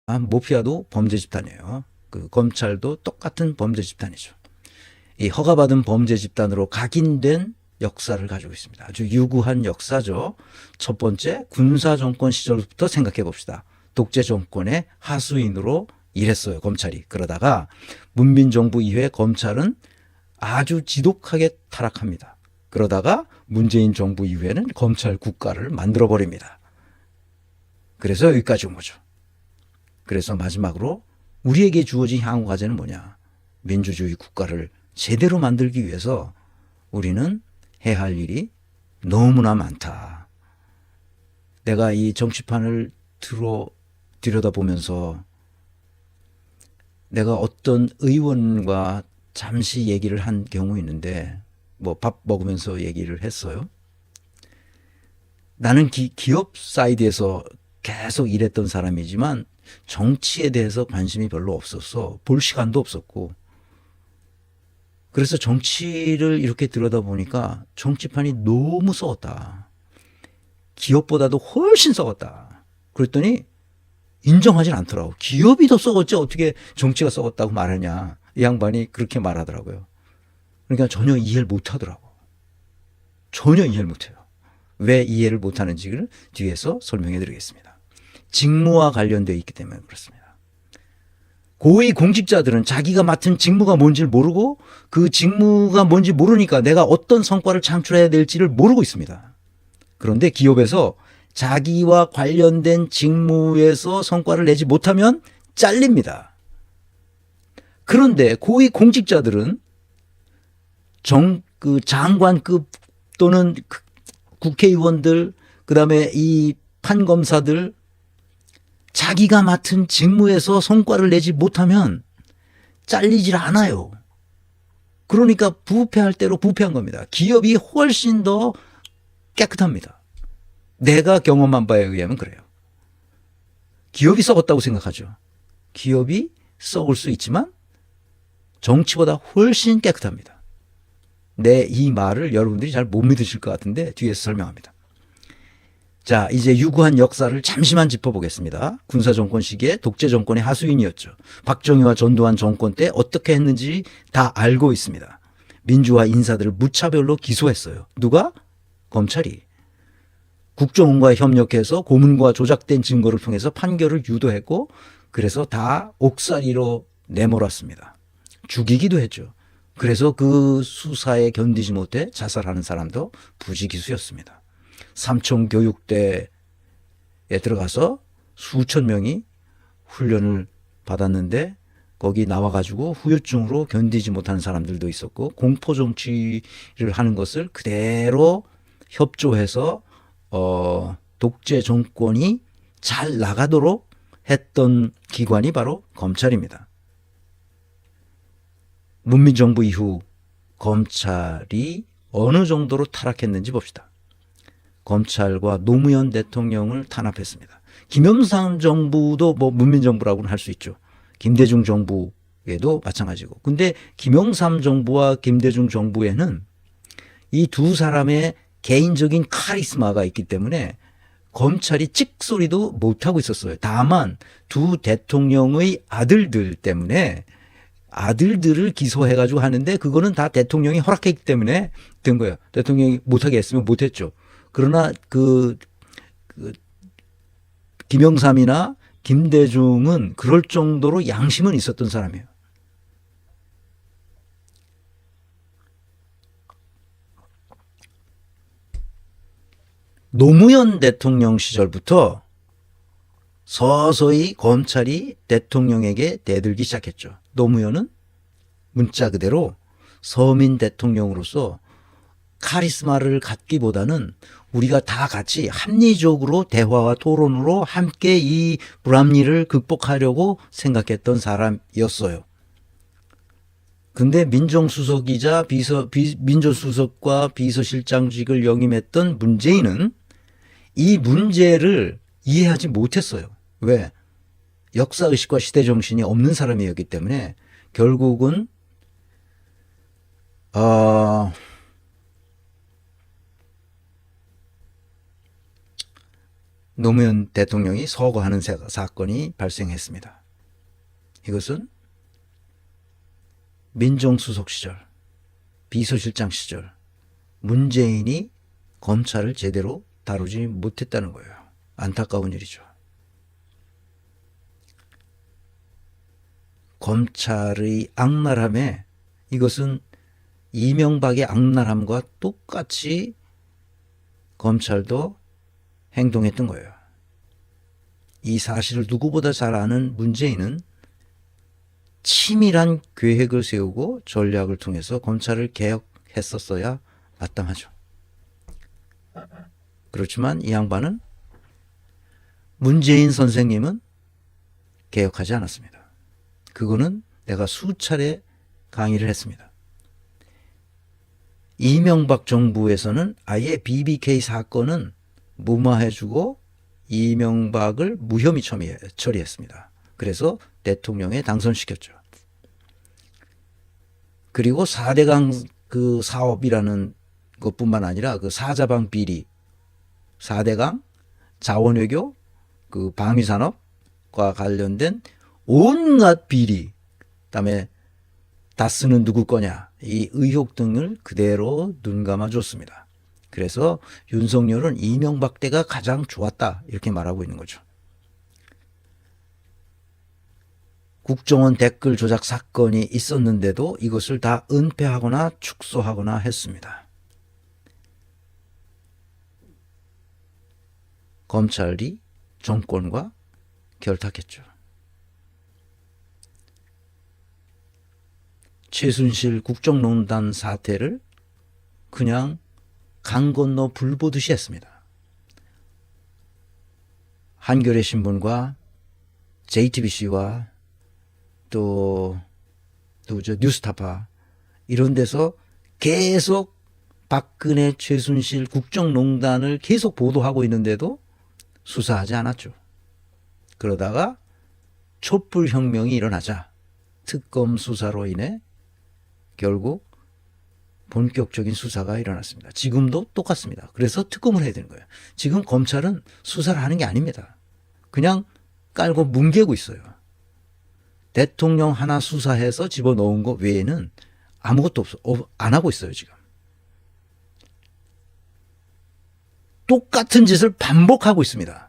모피아도 범죄 집단이에요. 그 검찰도 똑같은 범죄 집단이죠. 이 허가받은 범죄 집단으로 각인된 역사를 가지고 있습니다. 아주 유구한 역사죠. 첫 번째, 군사 정권 시절부터 생각해 봅시다. 독재 정권의 하수인으로 일했어요, 검찰이. 그러다가 문민정부 이후에 검찰은 아주 지독하게 타락합니다. 그러다가 문재인 정부 이후에는 검찰 국가를 만들어 버립니다. 그래서 여기까지 온 거죠. 그래서 마지막으로 우리에게 주어진 향후 과제는 뭐냐? 민주주의 국가를 제대로 만들기 위해서 우리는 해야 할 일이 너무나 많다. 내가 이 정치판을 들여다보면서 내가 어떤 의원과 잠시 얘기를 한 경우 있는데 뭐 밥 먹으면서 얘기를 했어요. 나는 기업 사이드에서 계속 일했던 사람이지만 정치에 대해서 관심이 별로 없었어. 볼 시간도 없었고. 그래서 정치를 이렇게 들여다보니까 정치판이 너무 썩었다. 기업보다도 훨씬 썩었다. 그랬더니 인정하진 않더라고. 기업이 더 썩었지 어떻게 정치가 썩었다고 말하냐. 이 양반이 그렇게 말하더라고요. 그러니까 전혀 이해를 못하더라고. 전혀 이해를 못해요. 왜 이해를 못하는지를 뒤에서 설명해 드리겠습니다. 직무와 관련되어 있기 때문에 그렇습니다. 고위 공직자들은 자기가 맡은 직무가 뭔지를 모르고 그 직무가 뭔지 모르니까 내가 어떤 성과를 창출해야 될지를 모르고 있습니다. 그런데 기업에서 자기와 관련된 직무에서 성과를 내지 못하면 잘립니다. 그런데 고위 공직자들은 장관급 또는 국회의원들, 그 다음에 이 판검사들, 자기가 맡은 직무에서 성과를 내지 못하면 잘리질 않아요. 그러니까 부패할 대로 부패한 겁니다. 기업이 훨씬 더 깨끗합니다. 내가 경험한 바에 의하면 그래요. 기업이 썩었다고 생각하죠. 기업이 썩을 수 있지만 정치보다 훨씬 깨끗합니다. 이 말을 여러분들이 잘 못 믿으실 것 같은데 뒤에서 설명합니다. 자, 이제 유구한 역사를 잠시만 짚어보겠습니다. 군사정권 시기에 독재정권의 하수인이었죠. 박정희와 전두환 정권 때 어떻게 했는지 다 알고 있습니다. 민주화 인사들을 무차별로 기소했어요. 누가? 검찰이. 국정원과 협력해서 고문과 조작된 증거를 통해서 판결을 유도했고 그래서 다 옥살이로 내몰았습니다. 죽이기도 했죠. 그래서 그 수사에 견디지 못해 자살하는 사람도 부지기수였습니다. 삼청교육대에 들어가서 수천 명이 훈련을 받았는데 거기 나와가지고 후유증으로 견디지 못하는 사람들도 있었고 공포정치를 하는 것을 그대로 협조해서 독재 정권이 잘 나가도록 했던 기관이 바로 검찰입니다. 문민정부 이후 검찰이 어느 정도로 타락했는지 봅시다. 검찰과 노무현 대통령을 탄압했습니다. 김영삼 정부도 뭐 문민정부라고는 할 수 있죠. 김대중 정부에도 마찬가지고. 근데 김영삼 정부와 김대중 정부에는 이 두 사람의 개인적인 카리스마가 있기 때문에 검찰이 찍소리도 못하고 있었어요. 다만 두 대통령의 아들들 때문에 아들들을 기소해가지고 하는데 그거는 다 대통령이 허락했기 때문에 된 거예요. 대통령이 못하게 했으면 못했죠. 그러나 김영삼이나 김대중은 그럴 정도로 양심은 있었던 사람이에요. 노무현 대통령 시절부터 서서히 검찰이 대통령에게 대들기 시작했죠. 노무현은 문자 그대로 서민 대통령으로서 카리스마를 갖기보다는 우리가 다 같이 합리적으로 대화와 토론으로 함께 이 불합리를 극복하려고 생각했던 사람이었어요. 근데 민정수석이자 민정수석과 비서실장직을 역임했던 문재인은 이 문제를 이해하지 못했어요. 왜? 역사의식과 시대정신이 없는 사람이었기 때문에 결국은 노무현 대통령이 서거하는 사건이 발생했습니다. 이것은 민정수석 시절, 비서실장 시절 문재인이 검찰을 제대로 다루지 못했다는 거예요. 안타까운 일이죠. 검찰의 악랄함에 이것은 이명박의 악랄함과 똑같이 검찰도 행동했던 거예요. 이 사실을 누구보다 잘 아는 문재인은 치밀한 계획을 세우고 전략을 통해서 검찰을 개혁했었어야 마땅하죠. 그렇지만 이 양반은, 문재인 선생님은 개혁하지 않았습니다. 그거는 내가 수차례 강의를 했습니다. 이명박 정부에서는 아예 BBK 사건은 무마해주고 이명박을 무혐의 처리했습니다. 그래서 대통령에 당선시켰죠. 그리고 4대강 그 사업이라는 것뿐만 아니라 그 사자방 비리, 4대강, 자원외교, 그 방위산업과 관련된 온갖 비리, 그다음에 다스는 누구 거냐, 이 의혹 등을 그대로 눈감아 줬습니다. 그래서 윤석열은 이명박 때가 가장 좋았다, 이렇게 말하고 있는 거죠. 국정원 댓글 조작 사건이 있었는데도 이것을 다 은폐하거나 축소하거나 했습니다. 검찰이 정권과 결탁했죠. 최순실 국정농단 사태를 그냥 강 건너 불 보듯이 했습니다. 한겨레 신문과 JTBC와 또 뉴스타파 이런 데서 계속 박근혜, 최순실 국정농단을 계속 보도하고 있는데도 수사하지 않았죠. 그러다가 촛불혁명이 일어나자 특검 수사로 인해 결국 본격적인 수사가 일어났습니다. 지금도 똑같습니다. 그래서 특검을 해야 되는 거예요. 지금 검찰은 수사를 하는 게 아닙니다. 그냥 깔고 뭉개고 있어요. 대통령 하나 수사해서 집어넣은 것 외에는 아무것도 안 하고 있어요, 지금. 똑같은 짓을 반복하고 있습니다.